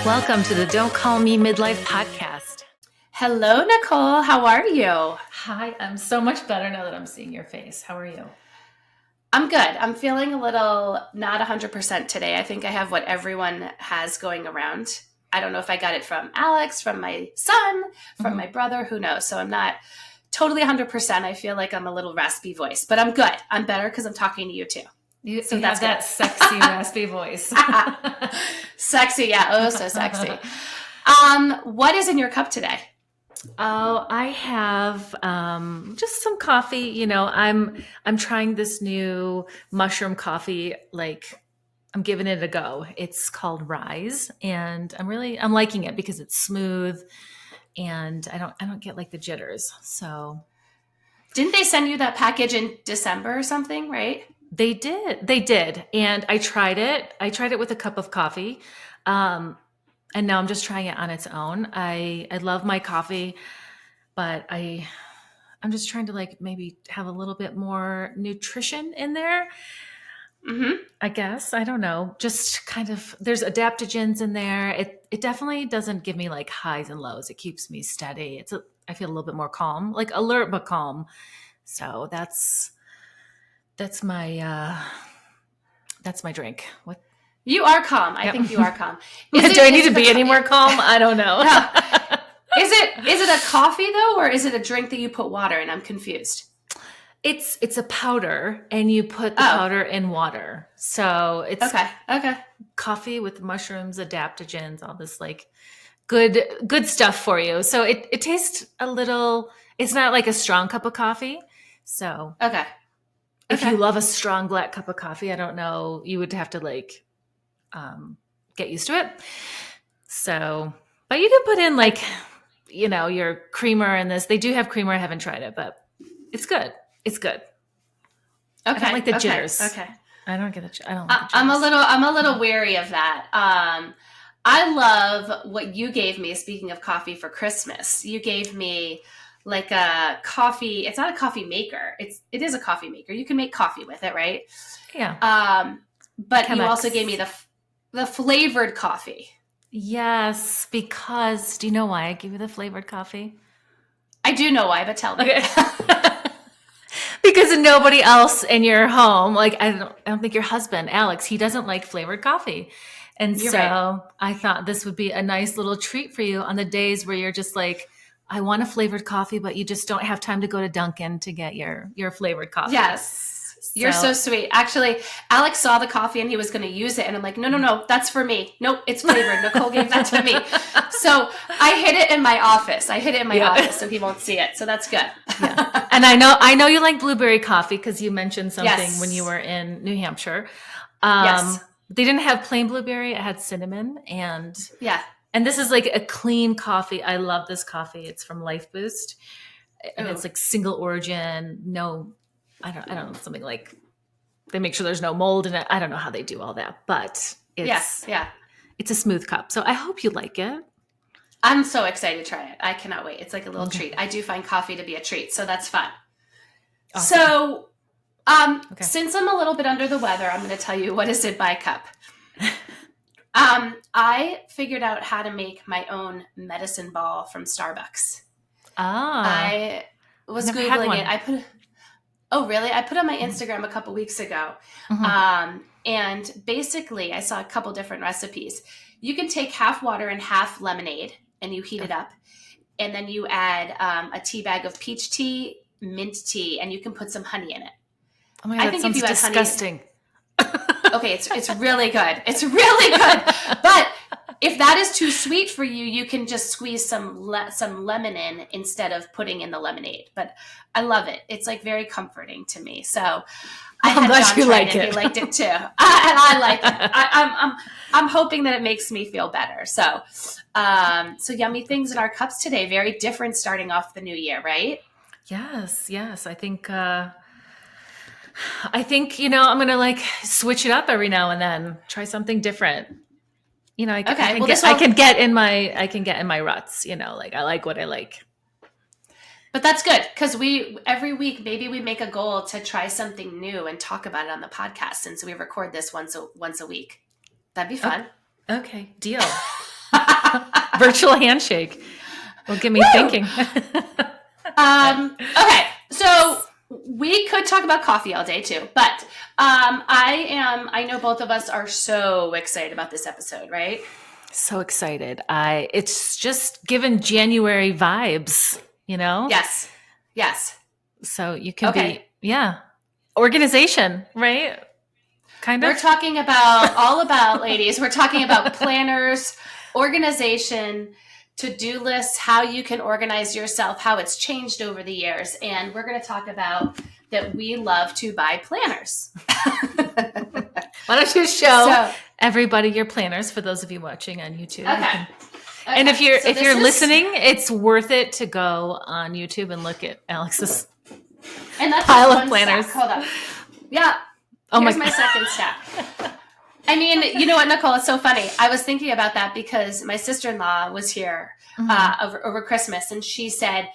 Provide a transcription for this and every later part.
Welcome to the Don't Call Me Midlife podcast. Hello, Nicole. How are you? Hi, I'm so much better now that I'm seeing your face. How are you? I'm good. I'm feeling a little not 100% today. I think I have what everyone has going around. I don't know if I got it from Alex, from my son, from my brother, who knows? So I'm not totally 100%. I feel like I'm a little raspy voice, but I'm good. I'm better because I'm talking to you too. You have that sexy, raspy voice. Sexy, yeah. Oh, so sexy. What is in your cup today? Oh, I have just some coffee. You know, I'm trying this new mushroom coffee. Like, I'm giving it a go. It's called Rise, and I'm liking it because it's smooth, and I don't get like the jitters. So Didn't they send you that package in December or something, right? They did. And I tried it. I tried it with a cup of coffee. And now I'm just trying it on its own. I love my coffee, but I'm just trying to like maybe have a little bit more nutrition in there. I guess. I don't know. Just kind of there's adaptogens in there. It definitely doesn't give me like highs and lows. It keeps me steady. I feel a little bit more calm, like alert but calm. So that's my drink. What? You are calm. I think you are calm. Do I need to be any more calm? I don't know. No. Is it a coffee though, or is it a drink that you put water in? I'm confused. It's a powder, and you put the powder in water. So it's okay. Coffee with mushrooms, adaptogens, all this like good stuff for you. So it tastes a little. It's not like a strong cup of coffee. So okay. If you love a strong black cup of coffee, I don't know, you would have to like get used to it. So, but you can put in like, you know, your creamer in this. They do have creamer. I haven't tried it, but it's good. It's good. Okay. I don't like the jitters. Okay. I don't like the jitters. I'm a little wary of that. I love what you gave me. Speaking of coffee for Christmas, you gave me like a coffee. It's not a coffee maker. It is a coffee maker. You can make coffee with it, right? Yeah. But Chemex. You also gave me the flavored coffee. Yes, because do you know why I gave you the flavored coffee? I do know why, but tell me. Okay. Because nobody else in your home, like I don't think your husband, Alex, he doesn't like flavored coffee. And You're so right. I thought this would be a nice little treat for you on the days where you're just like, I want a flavored coffee, but you just don't have time to go to Dunkin' to get your flavored coffee. Yes. You're so sweet. Actually, Alex saw the coffee and he was going to use it. And I'm like, no, that's for me. Nope, it's flavored. Nicole gave that to me. So I hid it in my office. Office so he won't see it. So that's good. Yeah. And I know you like blueberry coffee because you mentioned something when you were in New Hampshire. Yes. They didn't have plain blueberry. It had cinnamon and yeah. And this is like a clean coffee. I love this coffee. It's from Life Boost. And it's like single origin, no, I don't know, something like they make sure there's no mold in it. I don't know how they do all that, but it's a smooth cup. So I hope you like it. I'm so excited to try it. I cannot wait. It's like a little treat. I do find coffee to be a treat, so that's fun. Awesome. So since I'm a little bit under the weather, I'm going to tell you what is in my cup. I figured out how to make my own medicine ball from Starbucks. I was Googling it. Oh, really? I put on my Instagram a couple weeks ago. And basically I saw a couple different recipes. You can take half water and half lemonade and you heat it up. And then you add a tea bag of peach tea, mint tea, and you can put some honey in it. Oh my God, that sounds disgusting. Okay, it's really good. It's really good. But if that is too sweet for you, you can just squeeze some lemon in instead of putting in the lemonade. But I love it. It's like very comforting to me. So I'm glad you like it. He liked it too, and I like it. I'm hoping that it makes me feel better. So yummy things in our cups today. Very different starting off the new year, right? Yes. I think, you know, I'm going to like switch it up every now and then, try something different. You know, I can get in my ruts, you know, like I like what I like. But that's good because every week, maybe we make a goal to try something new and talk about it on the podcast since we record this once a week. That'd be fun. Okay, deal. Virtual handshake will get me thinking. Okay, so we could talk about coffee all day too, but I know both of us are so excited about this episode, right? So excited. It's just given January vibes, you know? Yes. Yes. So you can be, organization, right? Kind of. We're talking about all about, ladies, we're talking about planners, organization, to-do lists, how you can organize yourself, how it's changed over the years. And we're going to talk about that we love to buy planners. Why don't you show everybody your planners for those of you watching on YouTube? Okay. And if you're listening, it's worth it to go on YouTube and look at Alex's pile of planners. Stack. Hold on. Yeah. Here's my second stack. I mean, you know what, Nicole? It's so funny. I was thinking about that because my sister-in-law was here over Christmas, and she said,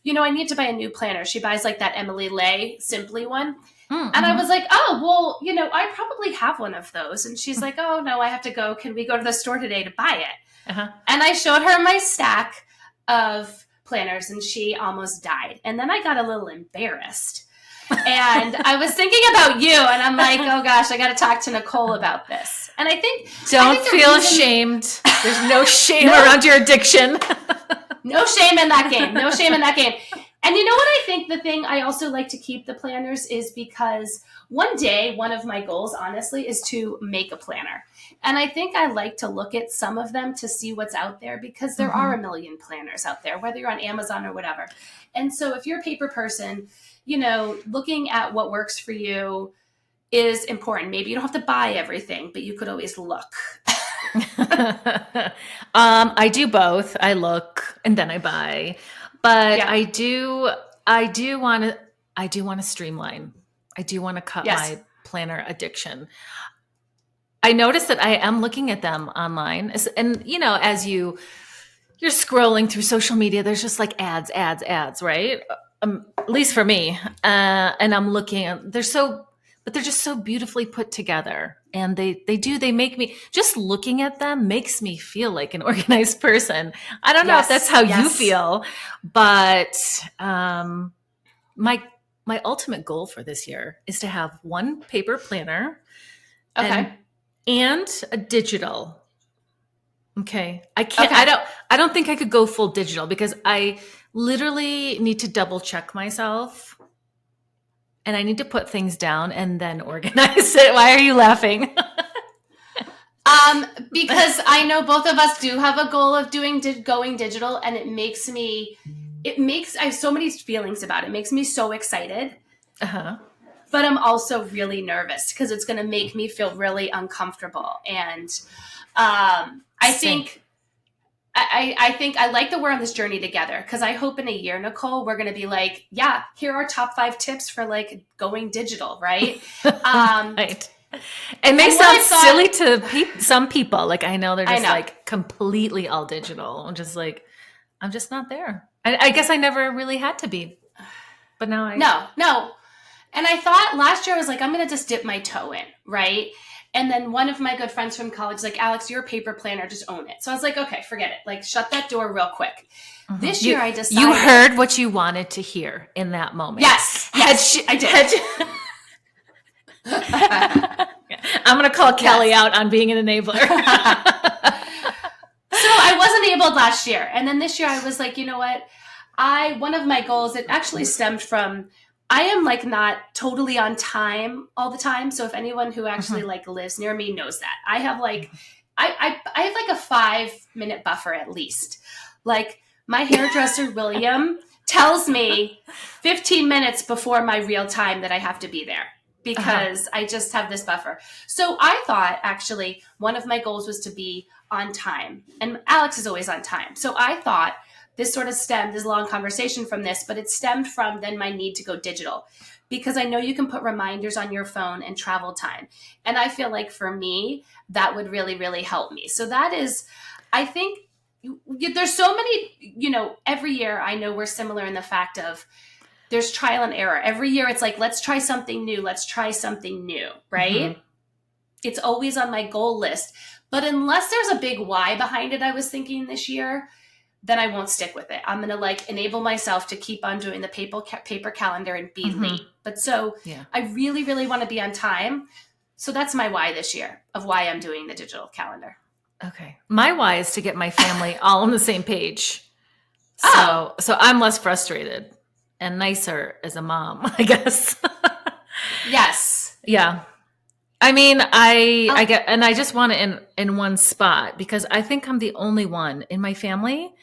I need to buy a new planner. She buys like that Emily Lay Simply one. Mm-hmm. And I was like, oh, well, I probably have one of those. And she's like, oh, no, I have to go. Can we go to the store today to buy it? Uh-huh. And I showed her my stack of planners, and she almost died. And then I got a little embarrassed. And I was thinking about you, and I'm like, oh gosh, I got to talk to Nicole about this. And I think don't feel ashamed. There's no shame around your addiction. No shame in that game. No shame in that game. And you know what I think the thing I also like to keep the planners is because one day, one of my goals, honestly, is to make a planner. And I think I like to look at some of them to see what's out there, because there are a million planners out there, whether you're on Amazon or whatever. And so if you're a paper person, looking at what works for you is important. Maybe you don't have to buy everything, but you could always look. I do both. I look and then I buy. But I do want to streamline. I do want to cut my planner addiction. I noticed that I am looking at them online, and as you're scrolling through social media, there's just like ads, right? At least for me. And I'm looking at, but they're just so beautifully put together. And they make me, just looking at them makes me feel like an organized person. I don't know if that's how you feel, but my ultimate goal for this year is to have one paper planner and a digital. Okay. I can't, I don't think I could go full digital because I literally need to double check myself. And I need to put things down and then organize it. Why are you laughing? Because I know both of us do have a goal of going digital, and I have so many feelings about it. It makes me so excited. Uh-huh. But I'm also really nervous because it's going to make me feel really uncomfortable. And I think I like that we're on this journey together, because I hope in a year, Nicole, we're going to be like, yeah, here are top 5 tips for like going digital, right? Right. It may sound silly to some people. Like I know they're just like completely all digital. I'm just not there. I guess I never really had to be, but now No. And I thought last year I was like, I'm going to just dip my toe in, right? And then one of my good friends from college was like, Alex, you're a paper planner, just own it. So I was like, okay, forget it. Like, shut that door real quick. Mm-hmm. This year I decided. You heard what you wanted to hear in that moment. Yes, I did. I'm going to call Kelly out on being an enabler. So I wasn't enabled last year. And then this year I was like, you know what? One of my goals, it actually stemmed from, I am like not totally on time all the time. So if anyone who actually like lives near me knows that, I have like, I have like a 5-minute buffer at least. Like my hairdresser, William, tells me 15 minutes before my real time that I have to be there, because I just have this buffer. So I thought actually one of my goals was to be on time, and Alex is always on time. So I thought, this sort of stemmed, this long conversation from this, but it stemmed from then my need to go digital, because I know you can put reminders on your phone and travel time. And I feel like for me, that would really, really help me. So that is, I think there's so many, every year I know we're similar in the fact of there's trial and error. Every year it's like, let's try something new. Right? Mm-hmm. It's always on my goal list. But unless there's a big why behind it, I was thinking this year, then I won't stick with it. I'm going to like enable myself to keep on doing the paper calendar and be late. But so I really, really want to be on time. So that's my why this year of why I'm doing the digital calendar. Okay. My why is to get my family all on the same page. So I'm less frustrated and nicer as a mom, I guess. Yes. Yeah. I mean, I get, and I just want it in one spot because I think I'm the only one in my family.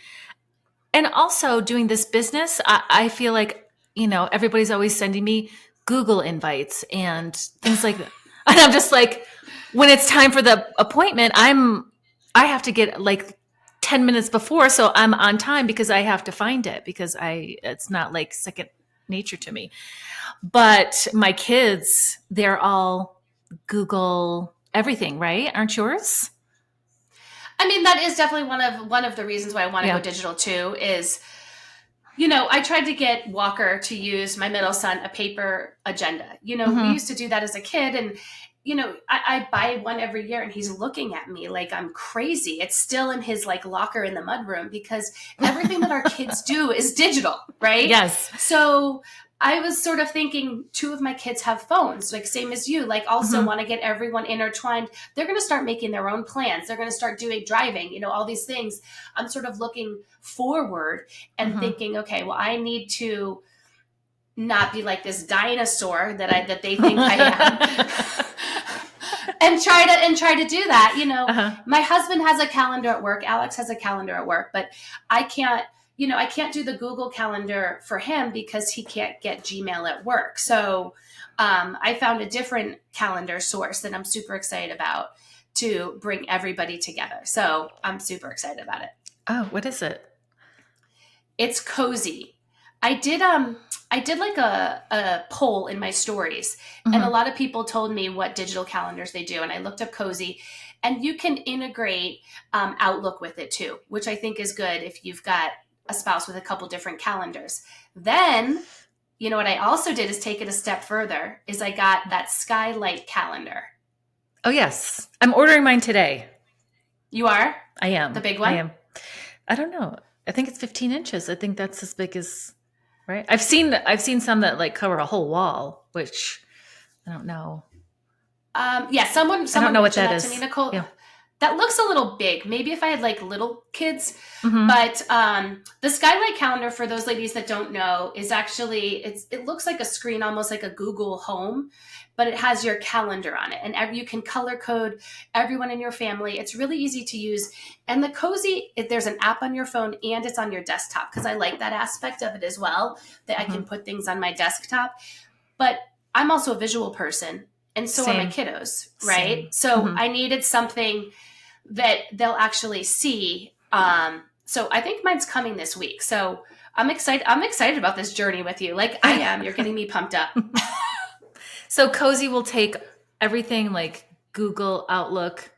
And also doing this business, I feel like, everybody's always sending me Google invites and things like that. And I'm just like, when it's time for the appointment, I have to get like 10 minutes before. So I'm on time because I have to find it because it's not like second nature to me. But my kids, they're all Google everything, right? Aren't yours? I mean, that is definitely one of the reasons why I want to go digital too is, I tried to get Walker to use, my middle son, a paper agenda. We used to do that as a kid, and I buy one every year and he's looking at me like I'm crazy. It's still in his like locker in the mudroom because everything that our kids do is digital, right? Yes. So I was sort of thinking 2 of my kids have phones, like same as you, like also want to get everyone intertwined. They're going to start making their own plans. They're going to start doing driving, all these things. I'm sort of looking forward and thinking, okay, well, I need to not be like this dinosaur that they think I am. and try to do that. My husband has a calendar at work. Alex has a calendar at work, but I can't do the Google calendar for him because he can't get Gmail at work. So I found a different calendar source that I'm super excited about to bring everybody together. So I'm super excited about it. Oh, what is it? It's Cozy. I did like a poll in my stories, and a lot of people told me what digital calendars they do, and I looked up Cozy, and you can integrate Outlook with it too, which I think is good if you've got a spouse with a couple different calendars. Then, what I also did is take it a step further, is I got that Skylight calendar. Oh, yes. I'm ordering mine today. You are? I am. The big one? I am. I don't know. I think it's 15 inches. I think that's as big as, right? I've seen some that like cover a whole wall, which I don't know. Someone I don't know what that is. To me, Nicole. Yeah. That looks a little big. Maybe if I had like little kids, but the Skylight calendar, for those ladies that don't know, is actually, it looks like a screen, almost like a Google Home, but it has your calendar on it, and you can color code everyone in your family. It's really easy to use. And the Cozy, there's an app on your phone and it's on your desktop, because I like that aspect of it as well, that I can put things on my desktop. But I'm also a visual person, and so are my kiddos, right? Same. So I needed something that they'll actually see. So I think mine's coming this week. So I'm excited. I'm excited about this journey with you. Like I am. You're getting me pumped up. So Cozy will take everything like Google, Outlook,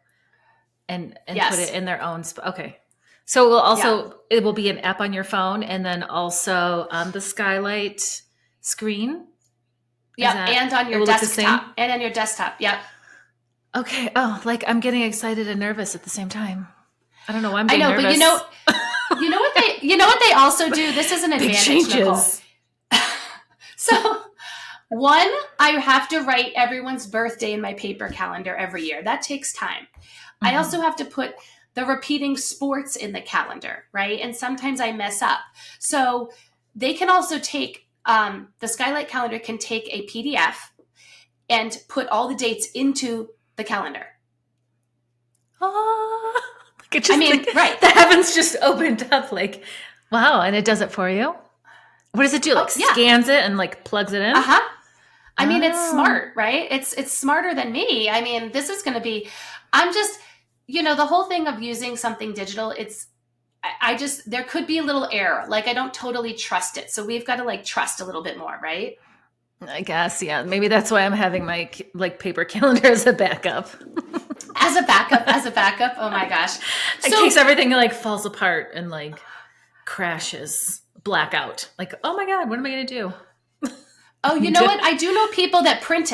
and put it in their own okay. So it will also it will be an app on your phone, and then also on the Skylight screen. Yeah, and on your desktop. And on your desktop. Yep. Okay. Oh, like I'm getting excited and nervous at the same time. I don't know why I'm getting nervous. But you know what they also do? This is an advantage, changes. Nicole. So, one, I have to write everyone's birthday in my paper calendar every year. That takes time. I also have to put the repeating sports in the calendar, right? And sometimes I mess up. So they can also take, the Skylight calendar can take a PDF and put all the dates into the calendar. Oh, right. The heavens just opened up like, wow. And it does it for you. What does it do? Like scans it and like plugs it in? I mean, it's smart, right? It's smarter than me. I mean, this is going to be, I'm just, the whole thing of using something digital, there could be a little error. Like I don't totally trust it. So we've got to like trust a little bit more, right? I guess, yeah. Maybe that's why I'm having my like paper calendar as a backup. As a backup. Oh my gosh. In case everything like falls apart and like crashes, blackout. Like, oh my God, what am I going to do? Oh, you know what? I do know people that print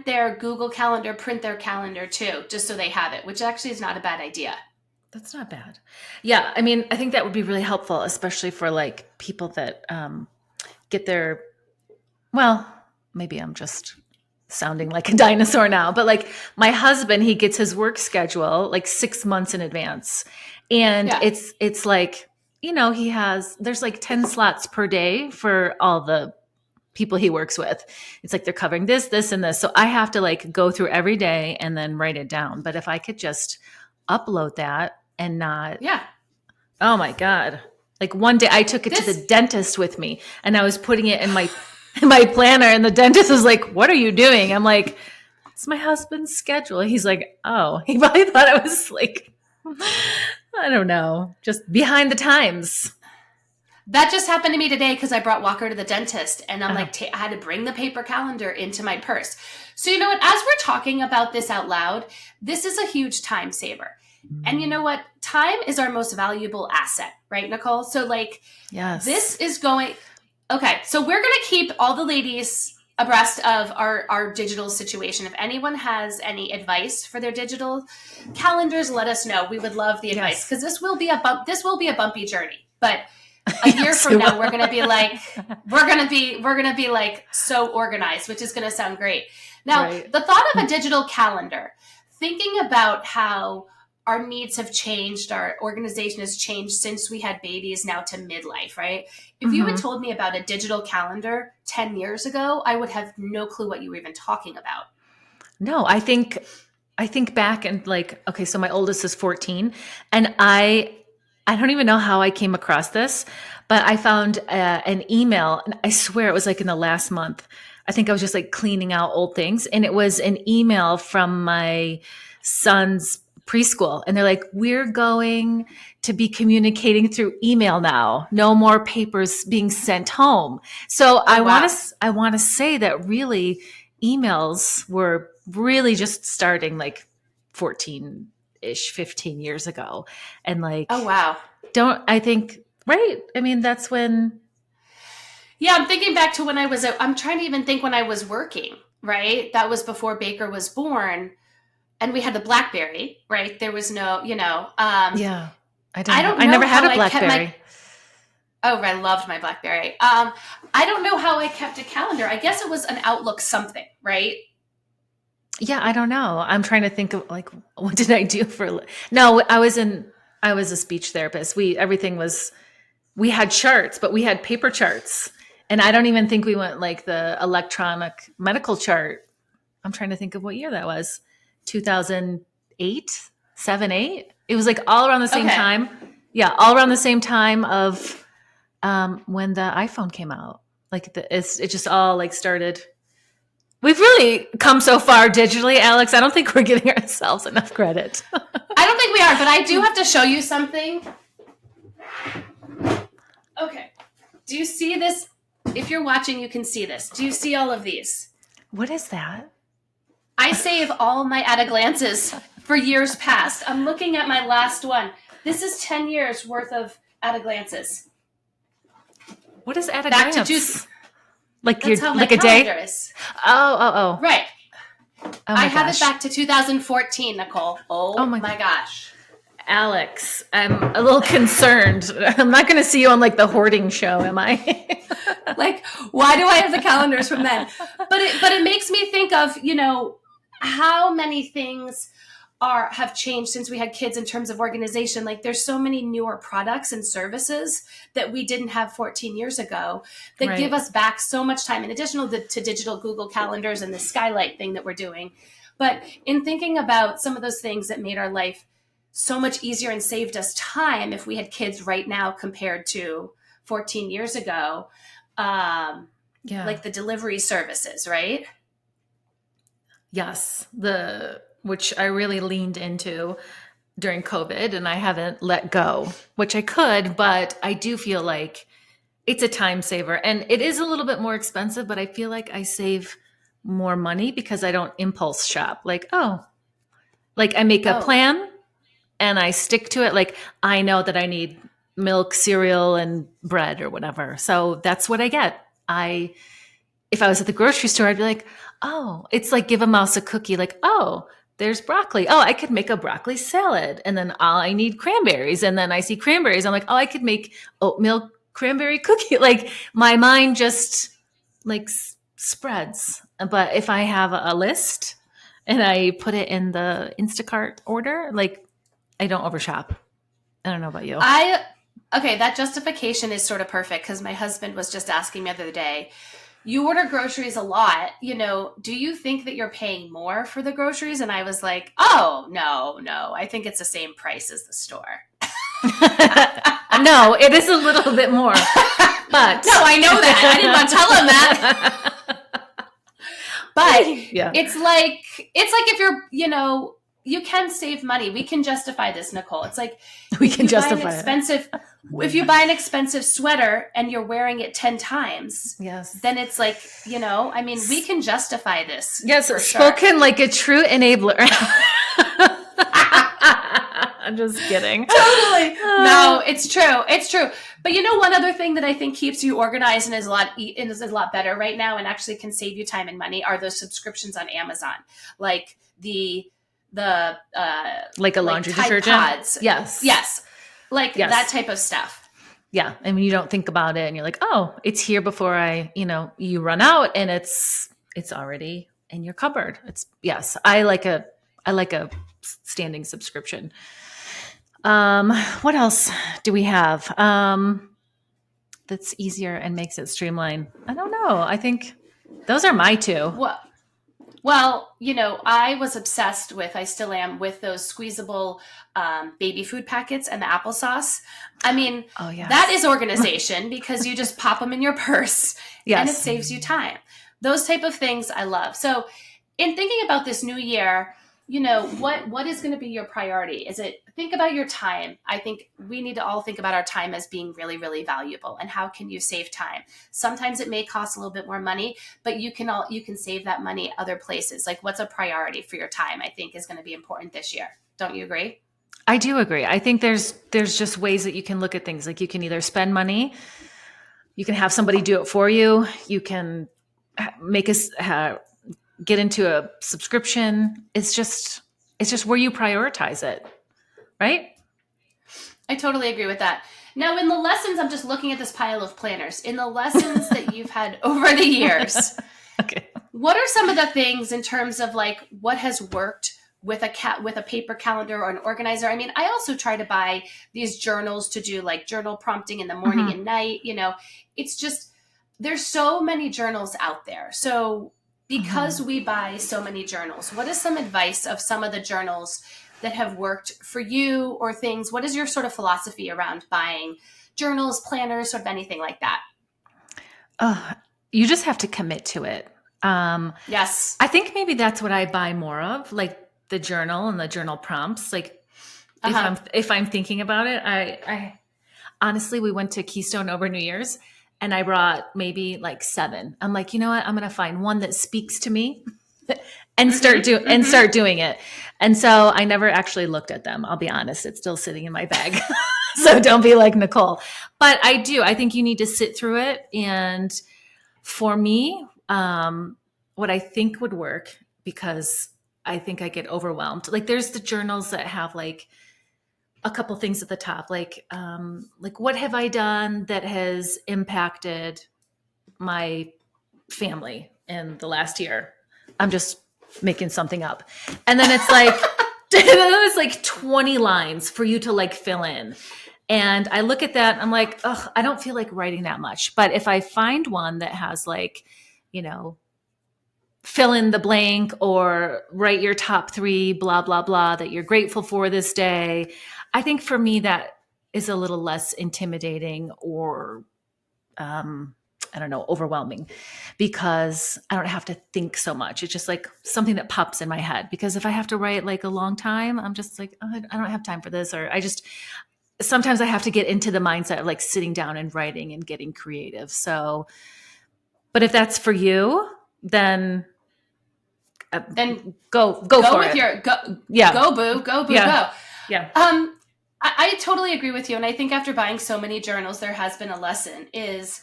their Google Calendar, print their calendar too, just so they have it, which actually is not a bad idea. That's not bad. Yeah, I mean, I think that would be really helpful, especially for like people that get their, well, maybe I'm just sounding like a dinosaur now, but like my husband, he gets his work schedule like 6 months in advance. And Yeah. it's like, there's like 10 slots per day for all the people he works with. It's like they're covering this, and this. So I have to like go through every day and then write it down. But if I could just upload that and not, Yeah. oh my God. Like one day I took it to This the dentist with me and I was putting it in my planner, and the dentist was like, "What are you doing?" I'm like, "It's my husband's schedule." He's like, "Oh," he probably thought I was like, I don't know, just behind the times. That just happened to me today because I brought Walker to the dentist, and I'm like, I had to bring the paper calendar into my purse. So you know what? As we're talking about this out loud, this is a huge time saver. And you know what? Time is our most valuable asset, right, Nicole? So like, yes, this is going. Okay, so we're going to keep all the ladies abreast of our digital situation. If anyone has any advice for their digital calendars, let us know. We would love the advice because this will be a bumpy journey. But a year from now, we're going to be like, we're going to be like so organized, which is going to sound great. Now, the thought of a digital calendar, thinking about how our needs have changed, our organization has changed since we had babies now to midlife, right? If you had told me about a digital calendar 10 years ago, I would have no clue what you were even talking about. No, I think back and like, okay, so my oldest is 14, and I don't even know how I came across this, but I found an email, and I swear it was like in the last month. I think I was just like cleaning out old things, and it was an email from my son's preschool, and they're like, "We're going to be communicating through email now. No more papers being sent home." So I want to say that really emails were really just starting like 14-ish, 15 years ago. And like, oh, wow. I think, right. I mean, that's when. Yeah, I'm thinking back to when I'm trying to even think when I was working, right? That was before Baker was born. And we had the BlackBerry, right? There was no, Yeah. I don't know. I never had a BlackBerry. Oh, I loved my BlackBerry. I don't know how I kept a calendar. I guess it was an Outlook something, right? Yeah, I don't know. I'm trying to think of like, what did I do no, I was a speech therapist. We had charts, but we had paper charts. And I don't even think we went like the electronic medical chart. I'm trying to think of what year that was. 2008, 7, 8. It was like all around the same time. Yeah, all around the same time of when the iPhone came out. Like it just all like started. We've really come so far digitally, Alex. I don't think we're giving ourselves enough credit. I don't think we are, but I do have to show you something. Okay. Do you see this? If you're watching, you can see this. Do you see all of these? What is that? I save all my at-a-glances for years past. I'm looking at my last one. This is 10 years worth of at-a-glances. What is at-a-glance? That's how my calendar is. Oh. Right. I have it back to 2014, Nicole. Oh my gosh. Alex, I'm a little concerned. I'm not going to see you on like the hoarding show, am I? Like, why do I have the calendars from then? But it makes me think of, how many things have changed since we had kids in terms of organization. Like there's so many newer products and services that we didn't have 14 years ago that give us back so much time in addition to digital Google calendars and the skylight thing that we're doing. But in thinking about some of those things that made our life so much easier and saved us time if we had kids right now compared to 14 years ago, like the delivery services, right? Yes, which I really leaned into during COVID, and I haven't let go, which I could, but I do feel like it's a time saver, and it is a little bit more expensive, but I feel like I save more money because I don't impulse shop. Like, I make a plan and I stick to it. Like I know that I need milk, cereal, and bread or whatever. So that's what I get. if I was at the grocery store, I'd be like, oh, it's like give a mouse a cookie. Like, oh, there's broccoli. Oh, I could make a broccoli salad. And then all I need cranberries. And then I see cranberries. I'm like, oh, I could make oatmeal cranberry cookie. Like my mind just like spreads. But if I have a list and I put it in the Instacart order, like I don't overshop. I don't know about you. Okay, that justification is sort of perfect because my husband was just asking me the other day, you order groceries a lot, do you think that you're paying more for the groceries? And I was like, oh, no, I think it's the same price as the store. No, it is a little bit more. But no, I know that. I didn't want to tell him that. But yeah. It's like if you're, you can save money. We can justify this, Nicole. It's like we can justify it. If you buy an expensive sweater and you're wearing it 10 times, yes, then it's like, we can justify this. Yes, spoken sure. Like a true enabler. I'm just kidding. Totally. No, it's true. It's true. But one other thing that I think keeps you organized and is a lot better right now and actually can save you time and money are those subscriptions on Amazon. Like like a laundry detergent pods. Yes. Like that type of stuff. Yeah. I mean, you don't think about it and you're like, oh, it's here before you run out and it's already in your cupboard. I like a standing subscription. What else do we have? That's easier and makes it streamlined. I don't know. I think those are my two. Well, I was obsessed I still am with those squeezable baby food packets and the applesauce. I mean, that is organization because you just pop them in your purse and it saves you time. Those type of things I love. So in thinking about this new year, what is going to be your priority? Think about your time. I think we need to all think about our time as being really, really valuable and how can you save time? Sometimes it may cost a little bit more money, but you can save that money other places. Like what's a priority for your time, I think is going to be important this year. Don't you agree? I do agree. I think there's just ways that you can look at things. Like you can either spend money, you can have somebody do it for you. You can get into a subscription. It's just where you prioritize it. Right? I totally agree with that. Now, in the lessons, I'm just looking at this pile of planners. In the lessons that you've had over the years, okay, what are some of the things in terms of like what has worked with a paper calendar or an organizer? I mean, I also try to buy these journals to do like journal prompting in the morning and night. It's just there's so many journals out there. So because we buy so many journals, what is some advice of some of the journals that have worked for you or things? What is your sort of philosophy around buying journals, planners, sort of anything like that? You just have to commit to it. Yes. I think maybe that's what I buy more of, like the journal and the journal prompts. Like if I'm thinking about it, I honestly, we went to Keystone over New Year's and I brought maybe like 7. I'm like, you know what? I'm going to find one that speaks to me and start doing it. And so I never actually looked at them. I'll be honest. It's still sitting in my bag. So don't be like Nicole. But I think you need to sit through it. And for me, what I think would work, because I think I get overwhelmed. Like there's the journals that have like a couple things at the top, like what have I done that has impacted my family in the last year? I'm just making something up. And then it's like, it's like 20 lines for you to like fill in. And I look at that and I'm like, ugh, I don't feel like writing that much. But if I find one that has like, fill in the blank or write your top 3, blah, blah, blah, that you're grateful for this day. I think for me, that is a little less intimidating or, I don't know, overwhelming, because I don't have to think so much. It's just like something that pops in my head, because if I have to write like a long time, I'm just like, oh, I don't have time for this. Or sometimes I have to get into the mindset of like sitting down and writing and getting creative. So, but if that's for you, then go for it. Go boo, go. Yeah. I totally agree with you. And I think after buying so many journals, there has been a lesson is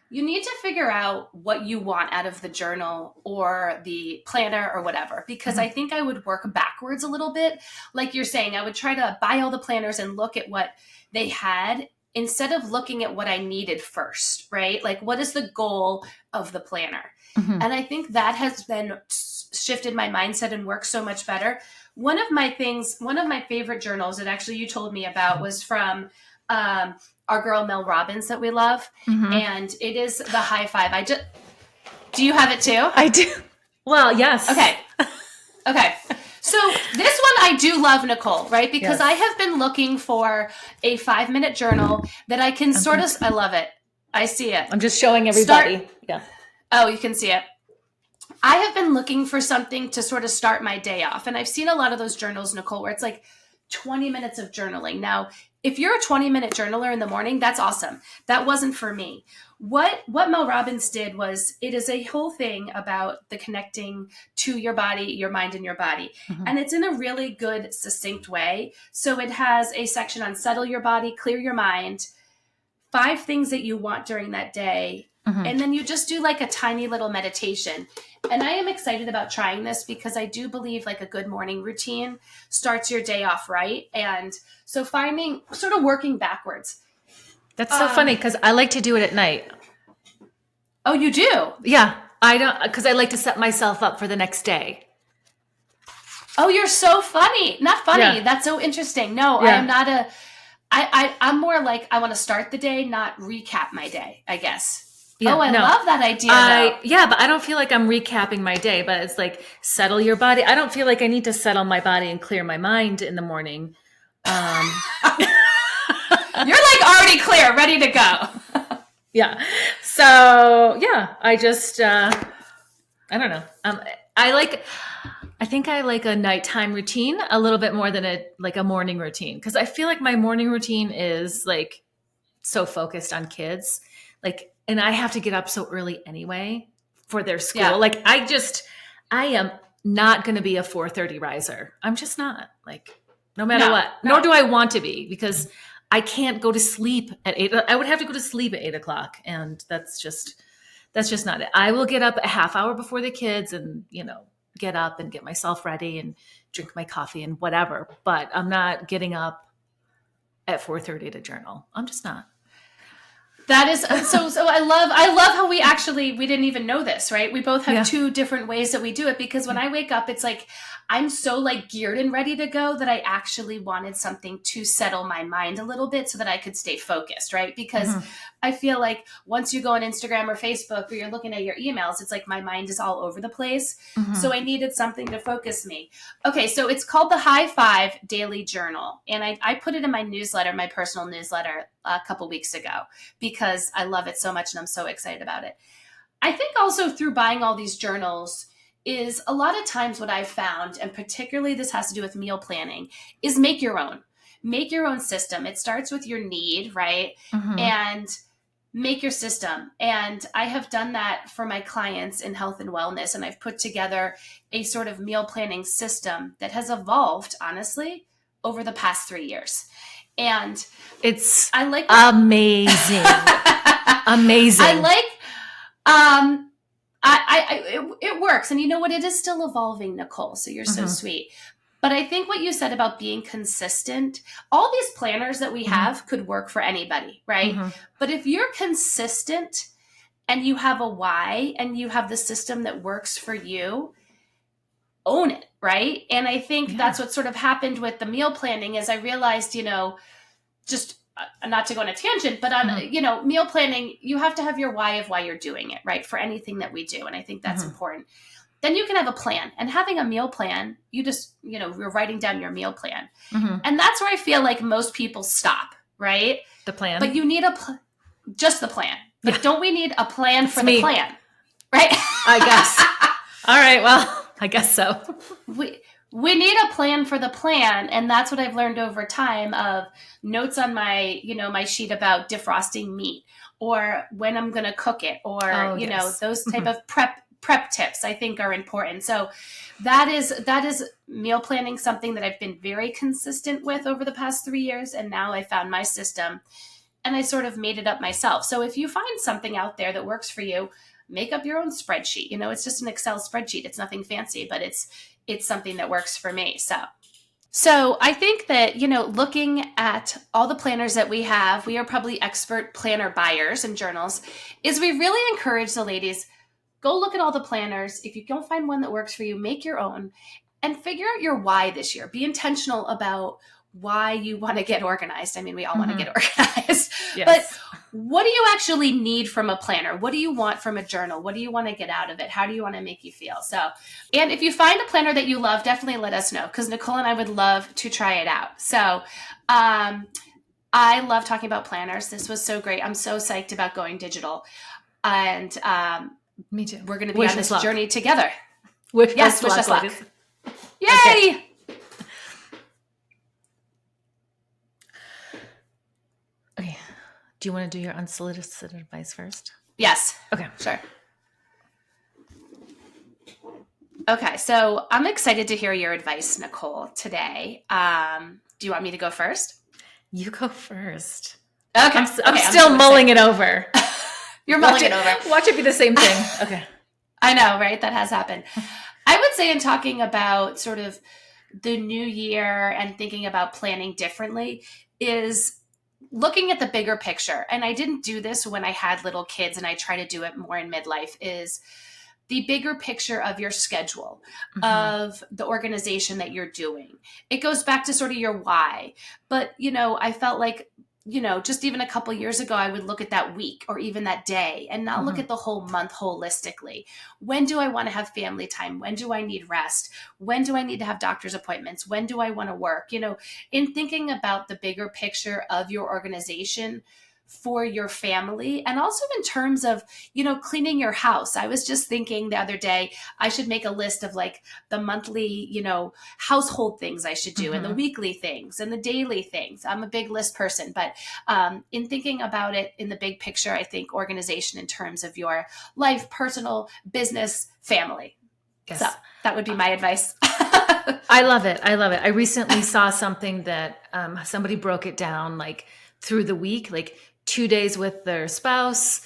You need to figure out what you want out of the journal or the planner or whatever, because I think I would work backwards a little bit. Like you're saying, I would try to buy all the planners and look at what they had instead of looking at what I needed first, right? Like, what is the goal of the planner? And I think that has been shifted my mindset and works so much better. One of my favorite journals that actually you told me about was from our girl Mel Robbins that we love. And it is the High Five. Do you have it too? I do. Well, yes. Okay. So this one I do love, Nicole, right? Because I have been looking for a 5-minute journal that I can I love it. I see it. I'm just showing everybody. Yeah. Oh, you can see it. I have been looking for something to sort of start my day off. And I've seen a lot of those journals, Nicole, where it's like 20 minutes of journaling. Now, if you're a 20-minute journaler in the morning, that's awesome. That wasn't for me. What Mel Robbins did was, it is a whole thing about the connecting to your body, your mind, and your body. And it's in a really good, succinct way. So it has a section on settle your body, clear your mind, 5 things that you want during that day. And then you just do like a tiny little meditation. And I am excited about trying this because I do believe like a good morning routine starts your day off right. And so sort of working backwards. That's so funny because I like to do it at night. Oh, you do? Yeah. I don't, because I like to set myself up for the next day. Oh, you're so funny. Not funny. Yeah. That's so interesting. No, yeah. I am not I'm more like, I want to start the day, not recap my day, I guess. Yeah, I love that idea. Yeah, but I don't feel like I'm recapping my day, but it's like settle your body. I don't feel like I need to settle my body and clear my mind in the morning. You're like already clear, ready to go. Yeah. So yeah, I just, I don't know. I think I like a nighttime routine a little bit more than a morning routine. Cause I feel like my morning routine is like so focused on kids. And I have to get up so early anyway for their school. Yeah. Like I am not going to be a 4:30 riser. I'm just not, like, no matter what, nor do I want to be, because I can't go to sleep at 8. I would have to go to sleep at 8 o'clock. And that's just not it. I will get up a half hour before the kids and, get up and get myself ready and drink my coffee and whatever. But I'm not getting up at 4:30 to journal. I'm just not. That is so I love how we didn't even know this, right? We both have 2 different ways that we do it, because when I wake up, it's like I'm so like geared and ready to go that I actually wanted something to settle my mind a little bit so that I could stay focused, right? Because I feel like once you go on Instagram or Facebook or you're looking at your emails, it's like my mind is all over the place. So I needed something to focus me. Okay, so it's called the High Five Daily Journal. And I put it in my newsletter, my personal newsletter, a couple weeks ago, because I love it so much and I'm so excited about it. I think also through buying all these journals is a lot of times what I've found, and particularly this has to do with meal planning, is make your own system. It starts with your need, right? And make your system. And I have done that for my clients in health and wellness. And I've put together a sort of meal planning system that has evolved, honestly, over the past 3 years. And it's amazing. Amazing. It works. And you know what? It is still evolving, Nicole. So you're so sweet. But I think what you said about being consistent, all these planners that we have could work for anybody, right? But if you're consistent and you have a why and you have the system that works for you, own it, right? And I think that's what sort of happened with the meal planning is I realized, just not to go on a tangent, but on, meal planning, you have to have your why of why you're doing it, right? For anything that we do. And I think that's important. Then you can have a plan, and having a meal plan, you just, you're writing down your meal plan. And that's where I feel like most people stop, right? The plan. But you need just the plan. Like, don't we need a plan for the plan? Right? I guess. All right. Well, I guess so. We need a plan for the plan. And that's what I've learned over time of notes on my, my sheet about defrosting meat or when I'm going to cook it or, those type of prep tips I think are important. So that is meal planning, something that I've been very consistent with over the past 3 years. And now I found my system and I sort of made it up myself. So if you find something out there that works for you, make up your own spreadsheet. It's just an Excel spreadsheet. It's nothing fancy, but it's something that works for me. So I think that, looking at all the planners that we have, we are probably expert planner buyers and journals, is we really encourage the ladies, go look at all the planners. If you don't find one that works for you, make your own and figure out your why this year. Be intentional about why you want to get organized. I mean, we all want to get organized, but what do you actually need from a planner? What do you want from a journal? What do you want to get out of it? How do you want to make you feel? And if you find a planner that you love, definitely let us know, because Nicole and I would love to try it out. So I love talking about planners. This was so great. I'm so psyched about going digital. And me too. We're going to be on this journey together. Wish us luck. Yay! Okay. Okay. Do you want to do your unsolicited advice first? Yes. Okay. Sure. Okay. So I'm excited to hear your advice, Nicole, today. Do you want me to go first? You go first. Okay. I'm still mulling it over. You're mulling it over. Watch it be the same thing. Okay. I know, right? That has happened. I would say, in talking about sort of the new year and thinking about planning differently, is looking at the bigger picture. And I didn't do this when I had little kids, and I try to do it more in midlife, is the bigger picture of your schedule, of the organization that you're doing. It goes back to sort of your why. But, I felt like, just even a couple years ago, I would look at that week or even that day and not look at the whole month holistically. When do I want to have family time? When do I need rest? When do I need to have doctor's appointments? When do I want to work? In thinking about the bigger picture of your organization for your family, and also in terms of, cleaning your house. I was just thinking the other day, I should make a list of like the monthly, household things I should do, and the weekly things and the daily things. I'm a big list person, but in thinking about it in the big picture, I think organization in terms of your life, personal, business, family. Yes. So that would be my advice. I love it. I recently saw something that somebody broke it down like through the week, like 2 days with their spouse,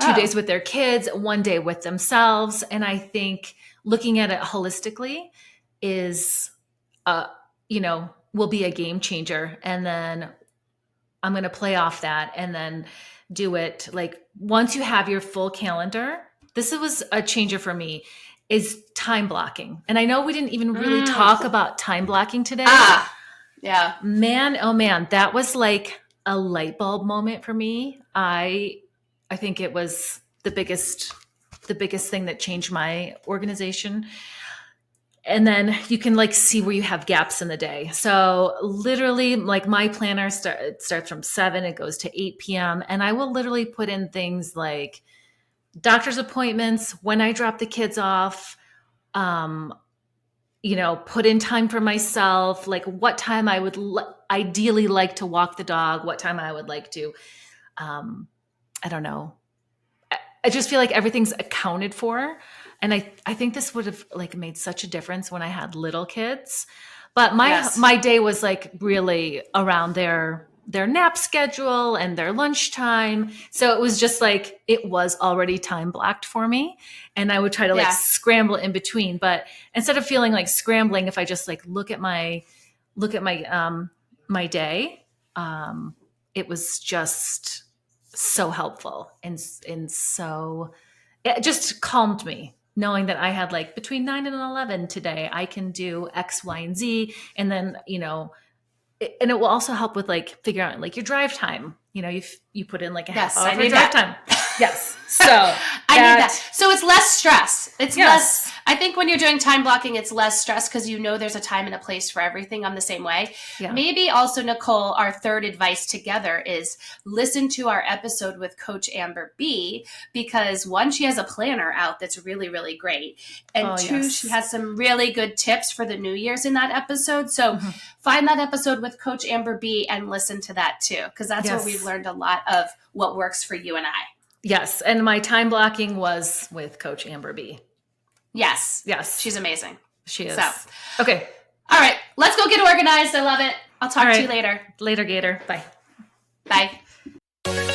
2 days with their kids, 1 day with themselves. And I think looking at it holistically is, will be a game changer. And then I'm going to play off that and then do it. Like once you have your full calendar, this was a changer for me, is time blocking. And I know we didn't even really talk about time blocking today. Yeah. Man, oh man, that was like a light bulb moment for me. I think it was the biggest thing that changed my organization. And then you can like see where you have gaps in the day. So literally, like my planner starts from 7, it goes to 8 p.m. And I will literally put in things like doctor's appointments, when I drop the kids off, put in time for myself, like what time I would ideally like to walk the dog, what time I would like to, I don't know. I just feel like everything's accounted for. And I think this would have like made such a difference when I had little kids. But my day was like really around their nap schedule and their lunchtime. So it was just like, it was already time blocked for me. And I would try to like scramble in between. But instead of feeling like scrambling, if I just like look at my day, it was just so helpful. And so it just calmed me, knowing that I had like between 9 and 11 today, I can do X, Y, and Z. And then, and it will also help with like figuring out like your drive time. You put in like a half hour for drive time. Yes. So I need that. So it's less stress. It's less. I think when you're doing time blocking, it's less stress because there's a time and a place for everything. I'm the same way. Yeah. Maybe also, Nicole, our third advice together is listen to our episode with Coach Amber B, because one, she has a planner out that's really, really great. And two, she has some really good tips for the New Year's in that episode. So find that episode with Coach Amber B and listen to that too, because that's where we've learned a lot of what works for you and I. Yes. And my time blocking was with Coach Amber B. Yes. She's amazing. She is. So, okay. All right. Let's go get organized. I love it. I'll talk to you later. Later, Gator. Bye. Bye. you.